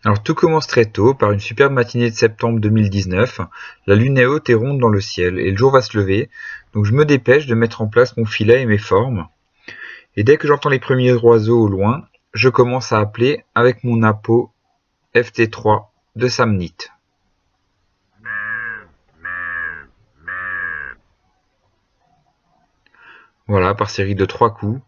Alors tout commence très tôt, par une superbe matinée de septembre 2019. La lune est haute et ronde dans le ciel, et le jour va se lever, donc je me dépêche de mettre en place mon filet et mes formes. Et dès que j'entends les premiers oiseaux au loin, je commence à appeler avec mon appôt FT3 de Samnite. Voilà, par série de 3 coups.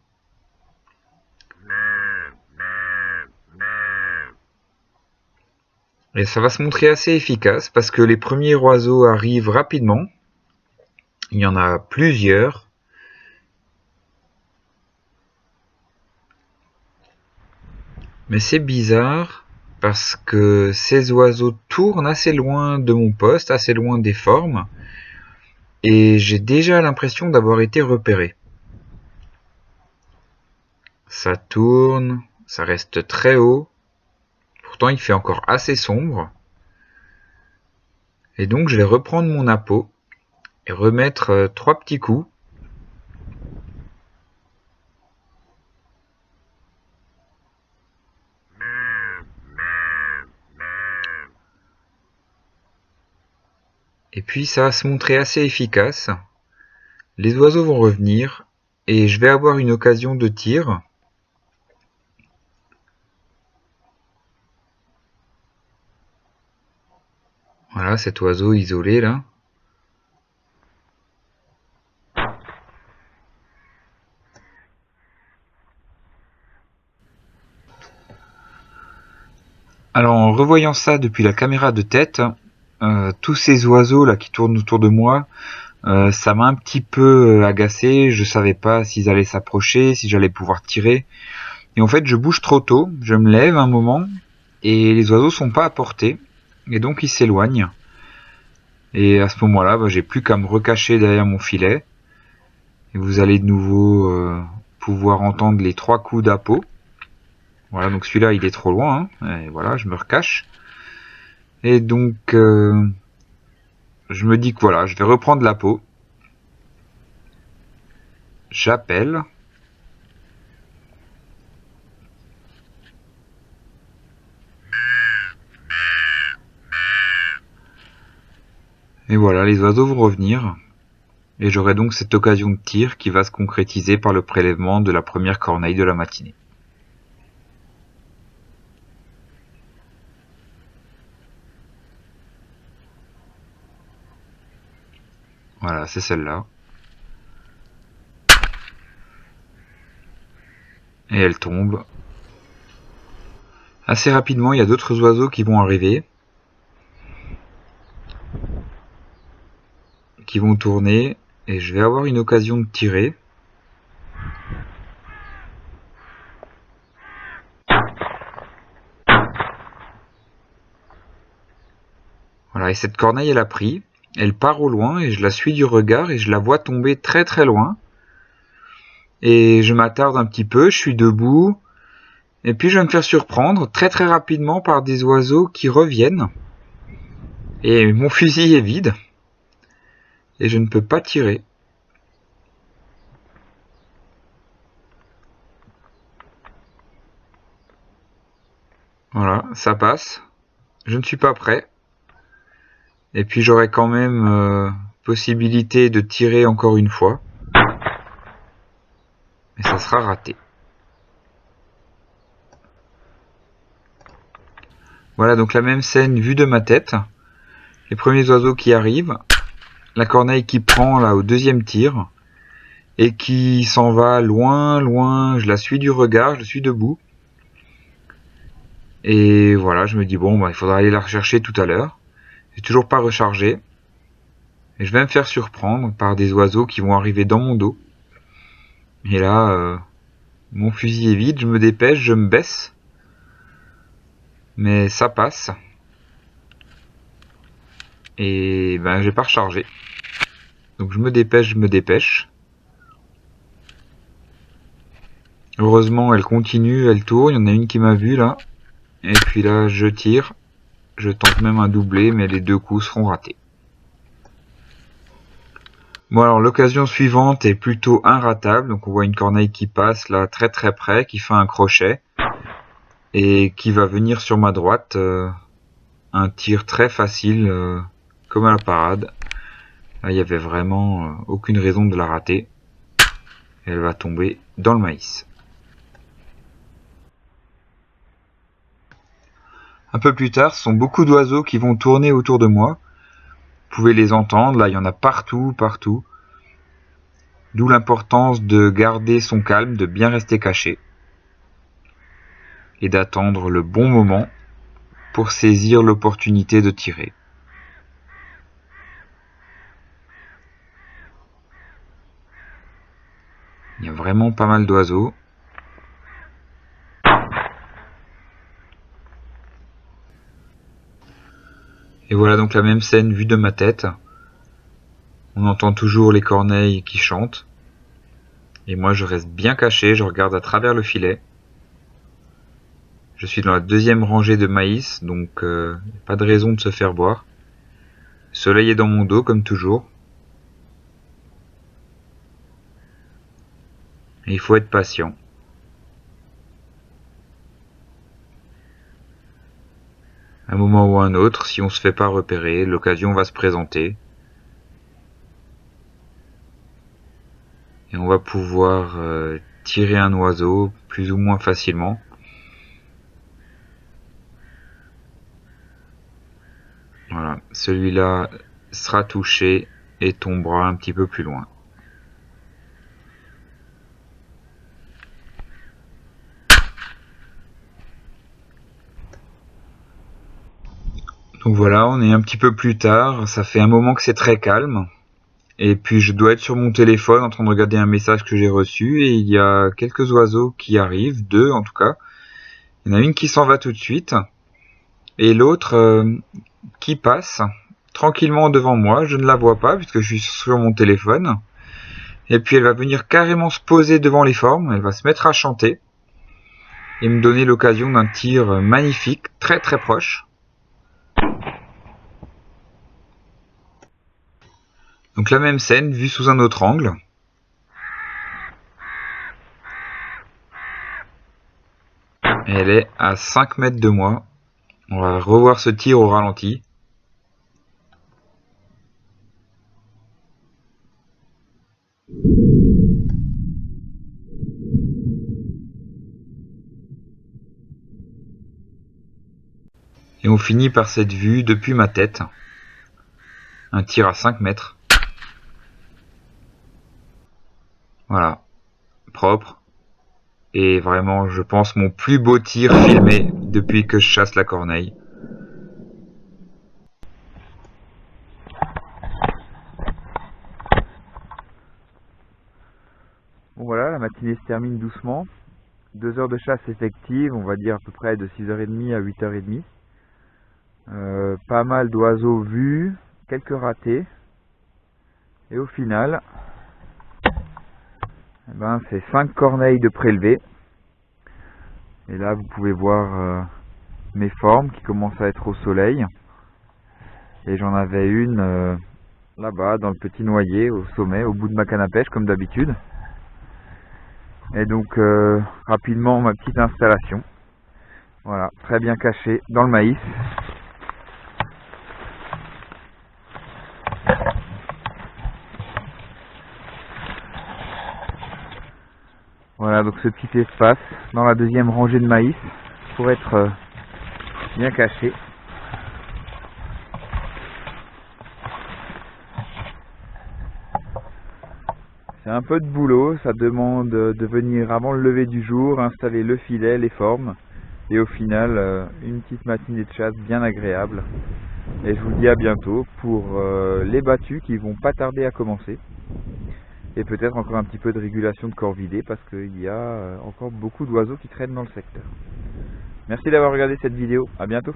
Et ça va se montrer assez efficace parce que les premiers oiseaux arrivent rapidement. Il y en a plusieurs. Mais c'est bizarre parce que ces oiseaux tournent assez loin de mon poste, assez loin des formes. Et j'ai déjà l'impression d'avoir été repéré. Ça tourne, ça reste très haut. Pourtant il fait encore assez sombre. Et donc je vais reprendre mon appôt et remettre 3 petits coups. Et puis ça va se montrer assez efficace. Les oiseaux vont revenir et je vais avoir une occasion de tir. Voilà cet oiseau isolé là. Alors en revoyant ça depuis la caméra de tête, tous ces oiseaux là qui tournent autour de moi, ça m'a un petit peu agacé. Je savais pas s'ils allaient s'approcher, si j'allais pouvoir tirer. Et en fait je bouge trop tôt, je me lève un moment et les oiseaux sont pas à portée et donc ils s'éloignent. Et à ce moment-là, j'ai plus qu'à me recacher derrière mon filet. Et vous allez de nouveau pouvoir entendre les 3 coups d'appôt. Voilà, donc celui-là il est trop loin, hein. Et voilà, je me recache. Et donc je me dis que voilà, je vais reprendre l'appôt. J'appelle. Et voilà, les oiseaux vont revenir. Et j'aurai donc cette occasion de tir qui va se concrétiser par le prélèvement de la première corneille de la matinée. Voilà, c'est celle-là. Et elle tombe. Assez rapidement, il y a d'autres oiseaux qui vont arriver, qui vont tourner, et je vais avoir une occasion de tirer. Voilà, et cette corneille elle a pris, elle part au loin et je la suis du regard et je la vois tomber très très loin. Et je m'attarde un petit peu, je suis debout, et puis je vais me faire surprendre très très rapidement par des oiseaux qui reviennent. Et mon fusil est vide, et je ne peux pas tirer. Voilà, ça passe. Je ne suis pas prêt. Et puis j'aurai quand même possibilité de tirer encore une fois. Mais ça sera raté. Voilà donc la même scène vue de ma tête. Les premiers oiseaux qui arrivent. La corneille qui prend là au deuxième tir. Et qui s'en va loin, loin. Je la suis du regard, je suis debout. Et voilà, je me dis bon, il faudra aller la rechercher tout à l'heure. J'ai toujours pas rechargé. Et je vais me faire surprendre par des oiseaux qui vont arriver dans mon dos. Et là, mon fusil est vide, je me dépêche, je me baisse. Mais ça passe. Et j'ai pas rechargé. Donc je me dépêche. Heureusement, elle continue, elle tourne. Il y en a une qui m'a vu là. Et puis là, je tire. Je tente même un doublé, mais les 2 coups seront ratés. Bon alors l'occasion suivante est plutôt inratable. Donc on voit une corneille qui passe là très très près, qui fait un crochet. et qui va venir sur ma droite. Un tir très facile, comme à la parade. Là, il n'y avait vraiment aucune raison de la rater. Elle va tomber dans le maïs. Un peu plus tard, ce sont beaucoup d'oiseaux qui vont tourner autour de moi. Vous pouvez les entendre, là il y en a partout, partout. D'où l'importance de garder son calme, de bien rester caché. Et d'attendre le bon moment pour saisir l'opportunité de tirer. Il y a vraiment pas mal d'oiseaux. Et voilà donc la même scène vue de ma tête. On entend toujours les corneilles qui chantent. Et moi je reste bien caché, je regarde à travers le filet. Je suis dans la deuxième rangée de maïs, donc pas de raison de se faire boire. Le soleil est dans mon dos comme toujours. Et il faut être patient. À un moment ou un autre, si on se fait pas repérer, l'occasion va se présenter. Et on va pouvoir tirer un oiseau plus ou moins facilement. Voilà, celui-là sera touché et tombera un petit peu plus loin. Donc voilà, on est un petit peu plus tard, ça fait un moment que c'est très calme. Et puis je dois être sur mon téléphone en train de regarder un message que j'ai reçu et il y a quelques oiseaux qui arrivent, 2 en tout cas. Il y en a une qui s'en va tout de suite et l'autre qui passe tranquillement devant moi. Je ne la vois pas puisque je suis sur mon téléphone. Et puis elle va venir carrément se poser devant les formes, elle va se mettre à chanter et me donner l'occasion d'un tir magnifique, très très proche. Donc la même scène vue sous un autre angle. Elle est à 5 mètres de moi. On va revoir ce tir au ralenti. Et on finit par cette vue depuis ma tête. Un tir à 5 mètres. Voilà. Propre. Et vraiment, je pense, mon plus beau tir filmé depuis que je chasse la corneille. Bon voilà, la matinée se termine doucement. 2 heures de chasse effective, on va dire à peu près de 6h30 à 8h30. Pas mal d'oiseaux vus, quelques ratés. Et au final, c'est 5 corneilles de prélevées. Et là, vous pouvez voir mes formes qui commencent à être au soleil. Et j'en avais une là-bas, dans le petit noyer, au sommet, au bout de ma canne à pêche, comme d'habitude. Et donc, rapidement, ma petite installation. Voilà, très bien caché dans le maïs. Voilà, donc ce petit espace dans la deuxième rangée de maïs pour être bien caché. C'est un peu de boulot, ça demande de venir avant le lever du jour, installer le filet, les formes, et au final une petite matinée de chasse bien agréable. Et je vous dis à bientôt pour les battues qui vont pas tarder à commencer. Et peut-être encore un petit peu de régulation de corvidés parce qu'il y a encore beaucoup d'oiseaux qui traînent dans le secteur. Merci d'avoir regardé cette vidéo, à bientôt.